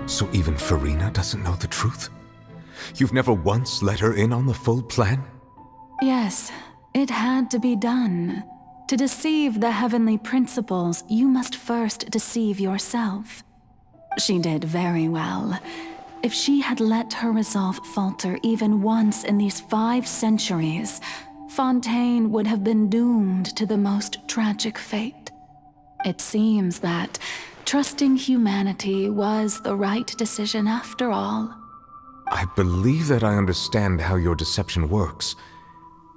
So even Farina doesn't know the truth? You've never once let her in on the full plan? Yes, it had to be done. To deceive the heavenly principles, you must first deceive yourself. She did very well. If she had let her resolve falter even once in these 5 centuries, Fontaine would have been doomed to the most tragic fate. It seems that trusting humanity was the right decision after all. I believe that I understand how your deception works,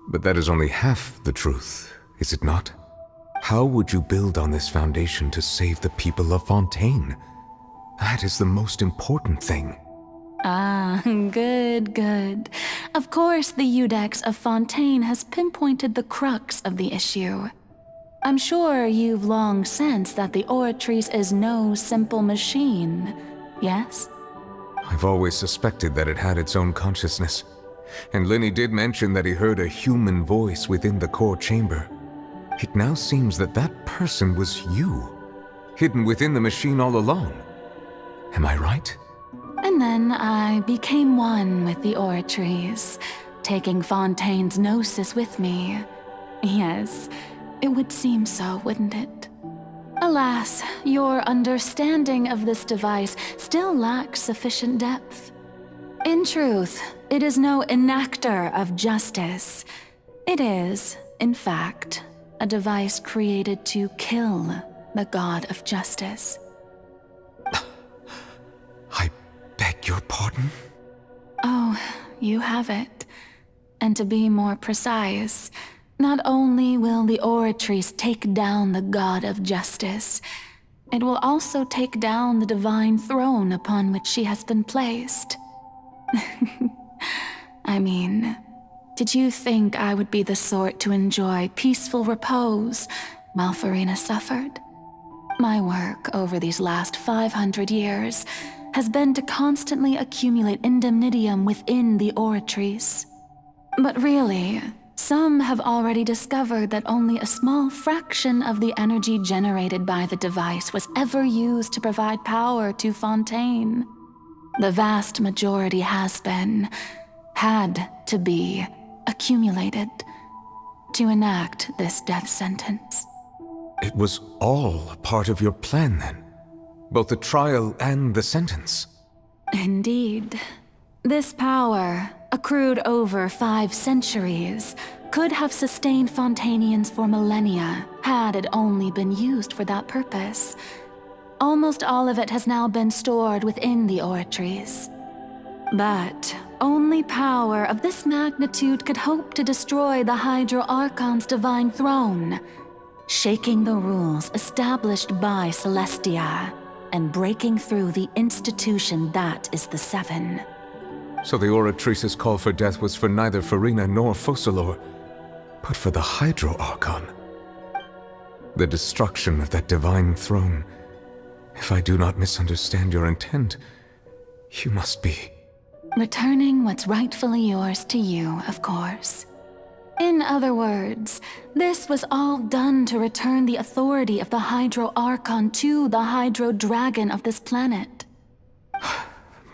but that is only half the truth, is it not? How would you build on this foundation to save the people of Fontaine? That is the most important thing. Ah, good. Of course, the Iudex of Fontaine has pinpointed the crux of the issue. I'm sure you've long sensed that the Oratrice is no simple machine, yes? I've always suspected that it had its own consciousness, and Lenny did mention that he heard a human voice within the core chamber. It now seems that that person was you, hidden within the machine all along. Am I right? And then I became one with the Oratrice, taking Fontaine's gnosis with me. Yes, it would seem so, wouldn't it? Alas, your understanding of this device still lacks sufficient depth. In truth, it is no enactor of justice. It is, in fact, a device created to kill the god of justice. I beg your pardon? Oh, you have it. And to be more precise, not only will the Oratrice take down the god of justice, it will also take down the divine throne upon which she has been placed. I mean, did you think I would be the sort to enjoy peaceful repose while Farina suffered? My work over these last 500 years has been to constantly accumulate indemnitium within the Oratrice. But really, some have already discovered that only a small fraction of the energy generated by the device was ever used to provide power to Fontaine. The vast majority had to be, accumulated to enact this death sentence. It was all a part of your plan then? Both the trial and the sentence? Indeed. This power, accrued over 5 centuries, could have sustained Fontainians for millennia had it only been used for that purpose. Almost all of it has now been stored within the Oratrice. But only power of this magnitude could hope to destroy the Hydro Archon's divine throne, shaking the rules established by Celestia and breaking through the institution that is the Seven. So the Oratrice's call for death was for neither Farina nor Focalor, but for the Hydro Archon. The destruction of that divine throne. If I do not misunderstand your intent, you must be... returning what's rightfully yours to you, of course. In other words, this was all done to return the authority of the Hydro Archon to the Hydro Dragon of this planet.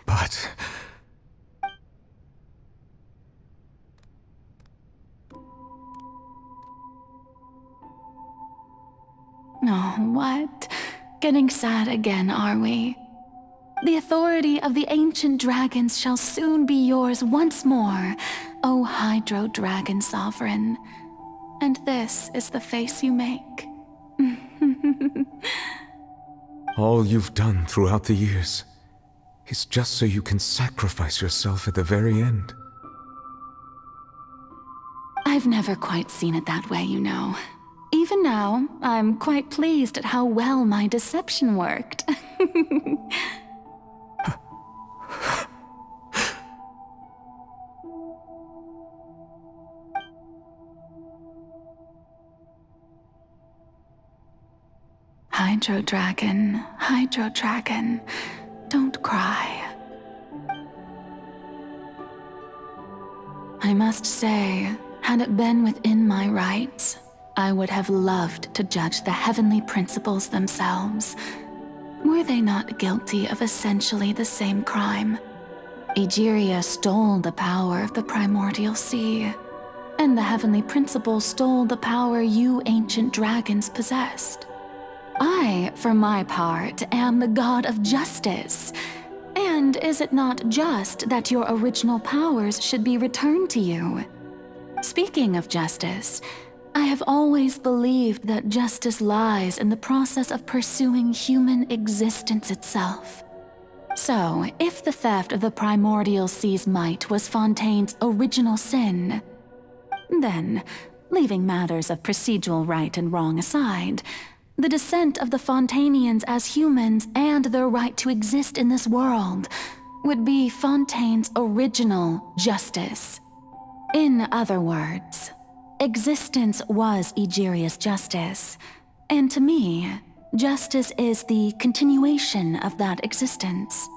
But... Oh, what? Getting sad again, are we? The authority of the ancient dragons shall soon be yours once more, O Hydro Dragon Sovereign. And this is the face you make. all you've done throughout the years is just so you can sacrifice yourself at the very end. I've never quite seen it that way, you know. Even now, I'm quite pleased at how well my deception worked. Hydro Dragon, don't cry. I must say, had it been within my rights, I would have loved to judge the heavenly principles themselves. Were they not guilty of essentially the same crime? Egeria stole the power of the primordial sea, and the heavenly principle stole the power you ancient dragons possessed. I, for my part, am the god of justice. And is it not just that your original powers should be returned to you? Speaking of justice, I have always believed that justice lies in the process of pursuing human existence itself. So, if the theft of the primordial sea's might was Fontaine's original sin, then, leaving matters of procedural right and wrong aside, the descent of the Fontainians as humans and their right to exist in this world would be Fontaine's original justice. In other words, existence was Egeria's justice, and to me, justice is the continuation of that existence.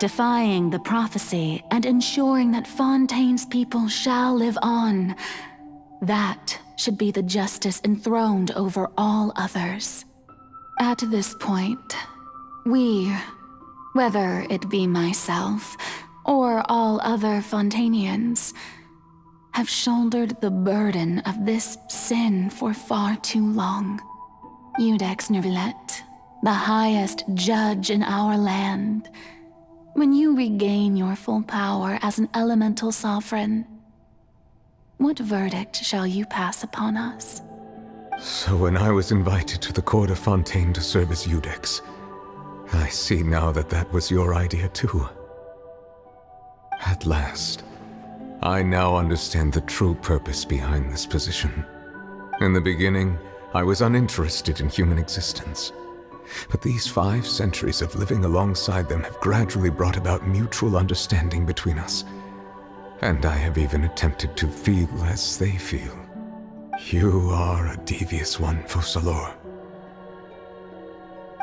Defying the prophecy and ensuring that Fontaine's people shall live on, that should be the justice enthroned over all others. At this point, we, whether it be myself or all other Fontainians, have shouldered the burden of this sin for far too long. Iudex Nervillet, the highest judge in our land, when you regain your full power as an elemental sovereign, what verdict shall you pass upon us? So when I was invited to the court of Fontaine to serve as Iudex, I see now that that was your idea too. At last, I now understand the true purpose behind this position. In the beginning, I was uninterested in human existence. But these 5 centuries of living alongside them have gradually brought about mutual understanding between us. And I have even attempted to feel as they feel. You are a devious one, Focalors.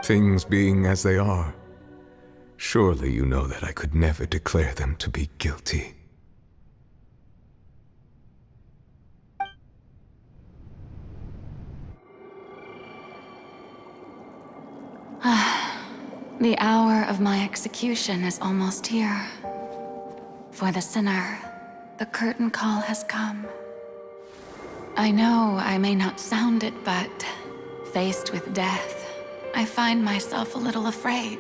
Things being as they are, surely you know that I could never declare them to be guilty. The hour of my execution is almost here. For the sinner, the curtain call has come. I know I may not sound it, but faced with death, I find myself a little afraid.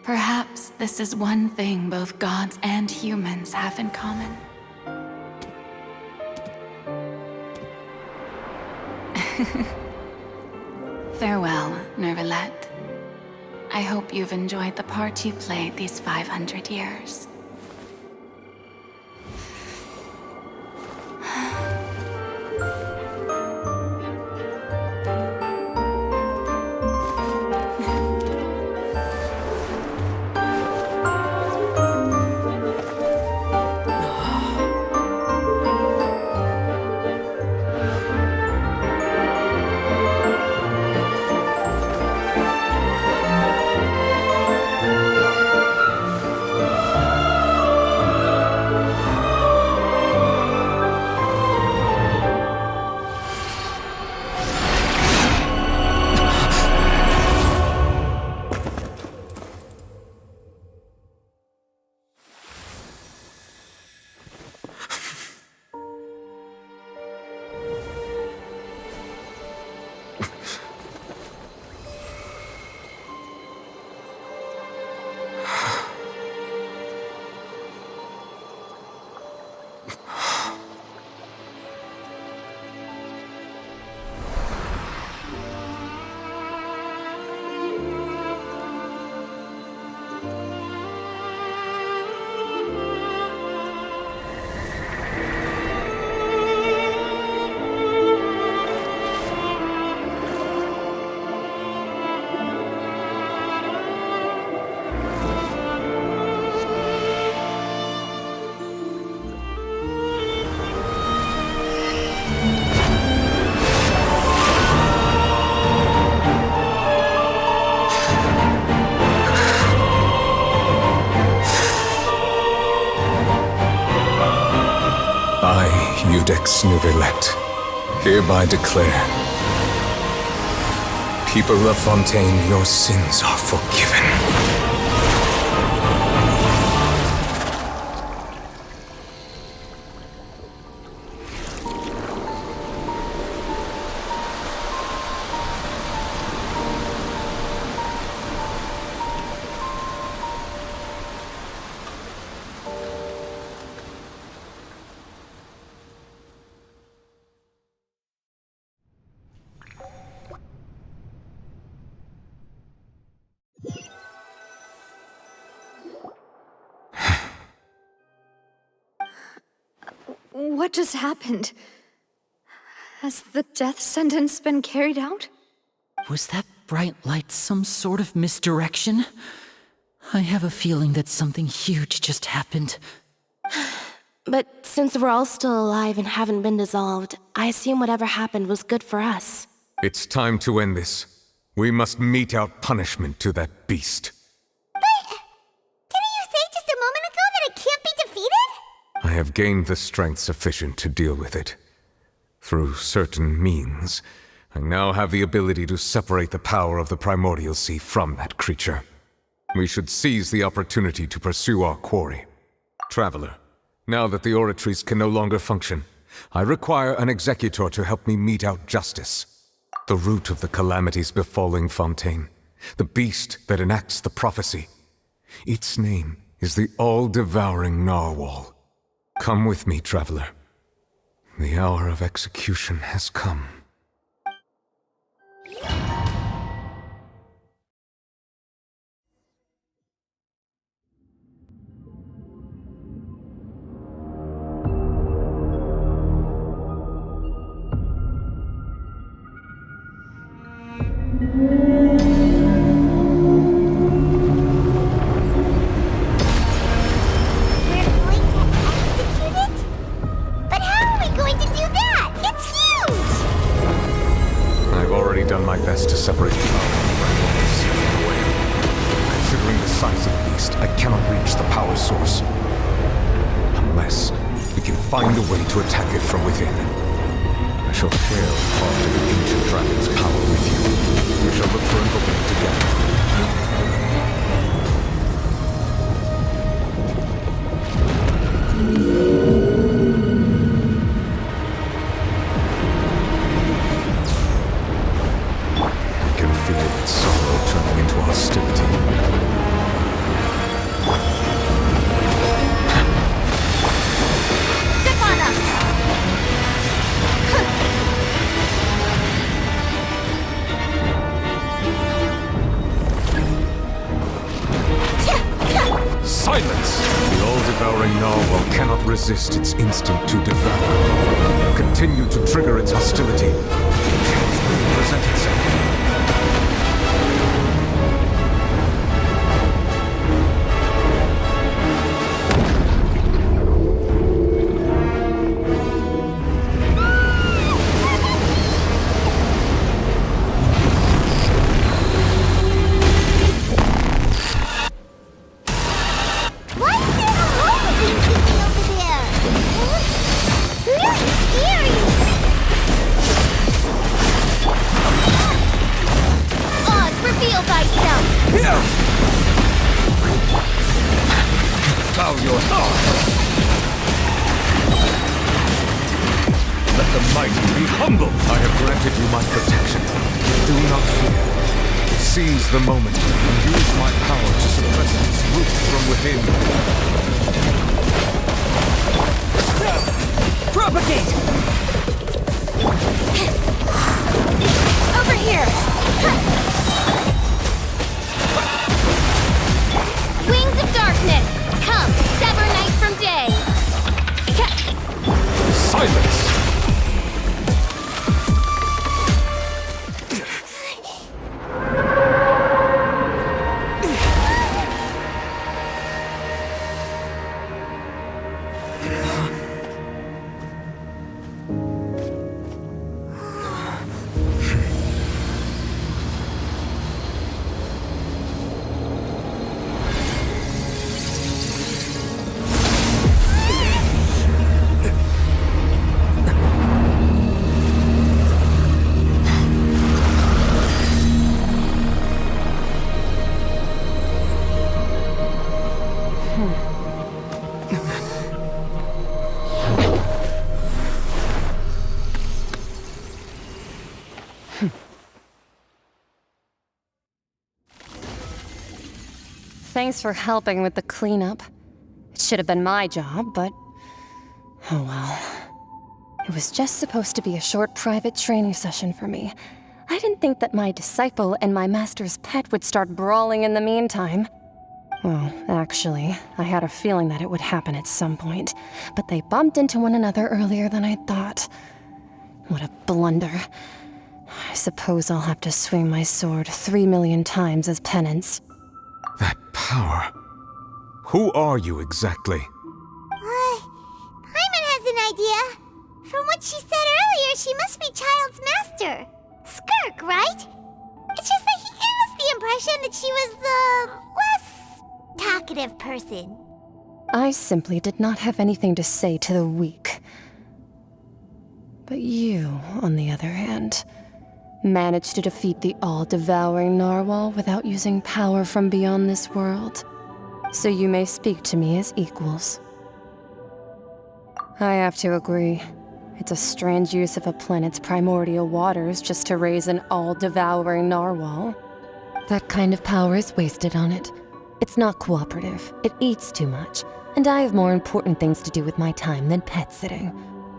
Perhaps this is one thing both gods and humans have in common. Farewell, Nervillet. I hope you've enjoyed the part you played these 500 years. Iudex Nervillet, hereby declare People of Fontaine, your sins are forgiven. What just happened? Has the death sentence been carried out? Was that bright light some sort of misdirection? I have a feeling that something huge just happened. But since we're all still alive and haven't been dissolved, I assume whatever happened was good for us. It's time to end this. We must mete out punishment to that beast. Didn't you say just a moment ago that it can't be defeated? I have gained the strength sufficient to deal with it. Through certain means, I now have the ability to separate the power of the Primordial Sea from that creature. We should seize the opportunity to pursue our quarry. Traveler, now that the oratories can no longer function, I require an executor to help me mete out justice. The root of the calamities befalling Fontaine, the beast that enacts the prophecy. Its name is the all-devouring Narwhal. Come with me, traveler. The hour of execution has come. To separate the power from the Primordial Sea from the whale. Considering the size of the beast, I cannot reach the power source. Unless we can find a way to attack it from within. I shall share part of the ancient dragon's power with you. We shall look for an opening together. Sorrow turning into hostility. Step on up! Silence! The all-devouring narwhal cannot resist its instinct to devour. Continue to trigger its hostility. Chance will present itself. Bow your heart. Let the mighty be humble. I have granted you my protection. Do not fear. Seize the moment and use my power to suppress its roots from within. Propagate! Over here! Wings of darkness! Come, sever night from day! Silence! thanks for helping with the cleanup. It should have been my job, but... oh well. It was just supposed to be a short private training session for me. I didn't think that my disciple and my master's pet would start brawling in the meantime. Well, actually, I had a feeling that it would happen at some point, but they bumped into one another earlier than I thought. What a blunder. I suppose I'll have to swing my sword 3 million times as penance. That power. Who are you exactly? Paimon has an idea. From what she said earlier, she must be Child's master. Skirk, right? It's just that he gave us the impression that she was the less talkative person. I simply did not have anything to say to the weak. But you, on the other hand, managed to defeat the all-devouring narwhal without using power from beyond this world. So you may speak to me as equals. I have to agree. It's a strange use of a planet's primordial waters just to raise an all-devouring narwhal. That kind of power is wasted on it. It's not cooperative, it eats too much, and I have more important things to do with my time than pet sitting.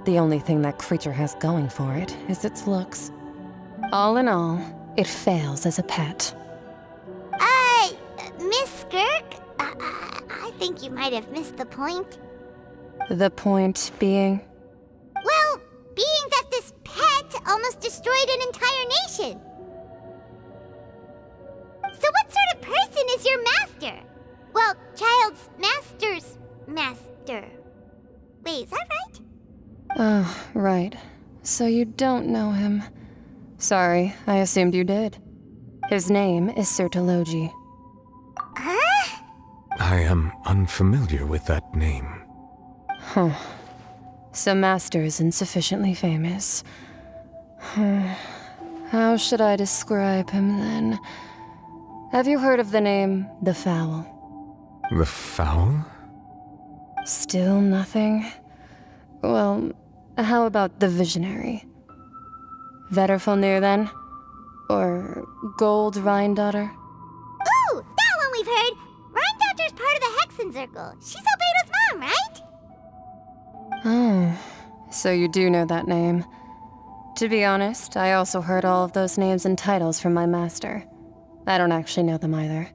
The only thing that creature has going for it is its looks. All in all, it fails as a pet. Miss Skirk? I think you might have missed the point. The point being? Well, being that this pet almost destroyed an entire nation. So what sort of person is your master? Well, Child's master's master. Wait, is that right? Oh, right. So you don't know him. Sorry, I assumed you did. His name is Sir Taloji. Huh? I am unfamiliar with that name. Huh. So Master isn't sufficiently famous. How should I describe him then? Have you heard of the name The Fowl? The Fowl? Still nothing? Well, how about the Visionary? Vetterfulnir then? Or Gold Rhindaughter? Ooh, that one we've heard! Rhindaughter's part of the Hexen Circle. She's Albedo's mom, right? Oh, so you do know that name. To be honest, I also heard all of those names and titles from my master. I don't actually know them either.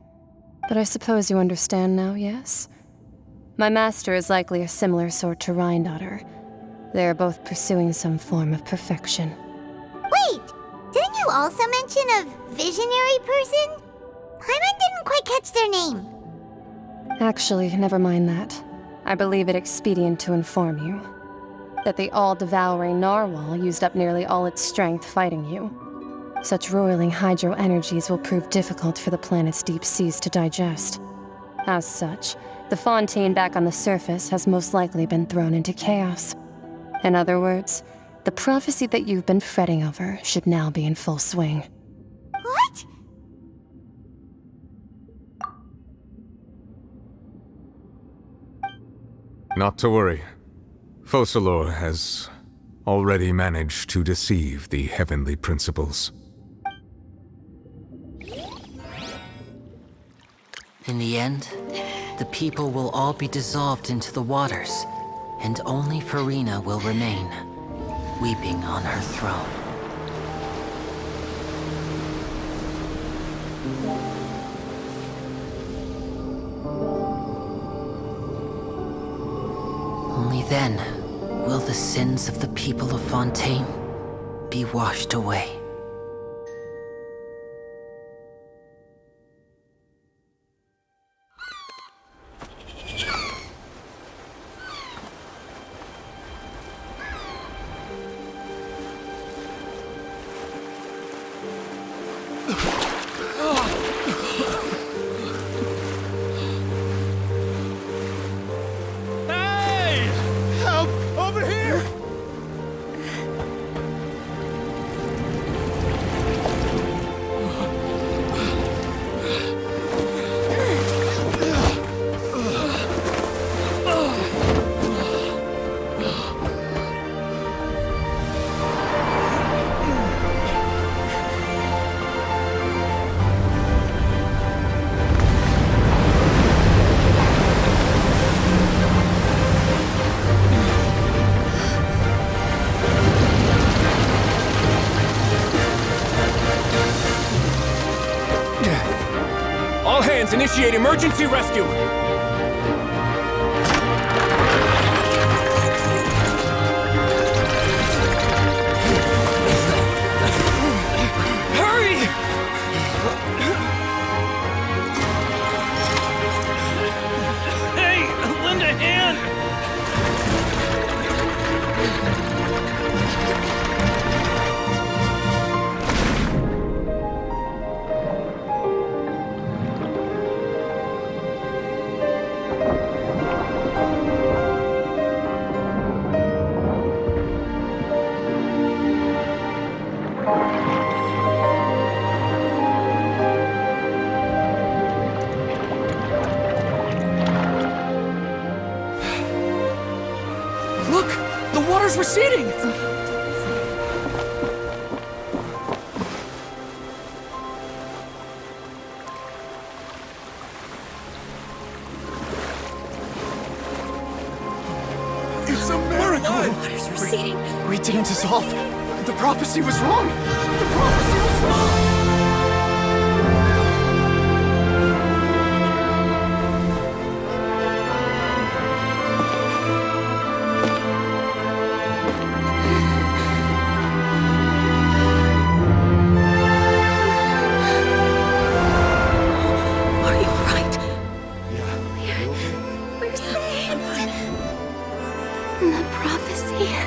But I suppose you understand now, yes? My master is likely a similar sort to Rhindaughter. They are both pursuing some form of perfection. Wait, didn't you also mention a visionary person? Paimon didn't quite catch their name. Actually, never mind that. I believe it expedient to inform you that the all-devouring narwhal used up nearly all its strength fighting you. Such roiling hydro energies will prove difficult for the planet's deep seas to digest. As such, the Fontaine back on the surface has most likely been thrown into chaos. In other words, the prophecy that you've been fretting over should now be in full swing. What? Not to worry. Focalor has already managed to deceive the heavenly principles. In the end, the people will all be dissolved into the waters, and only Farina will remain, weeping on her throne. Only then will the sins of the people of Fontaine be washed away. initiate emergency rescue! Hurry! Hey, lend a hand! Look! The water's receding! It's a miracle! The water's receding. We didn't dissolve. The prophecy was wrong! The prophecy was wrong! The prophecy was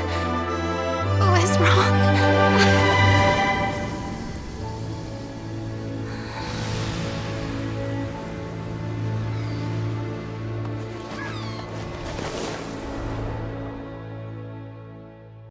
wrong.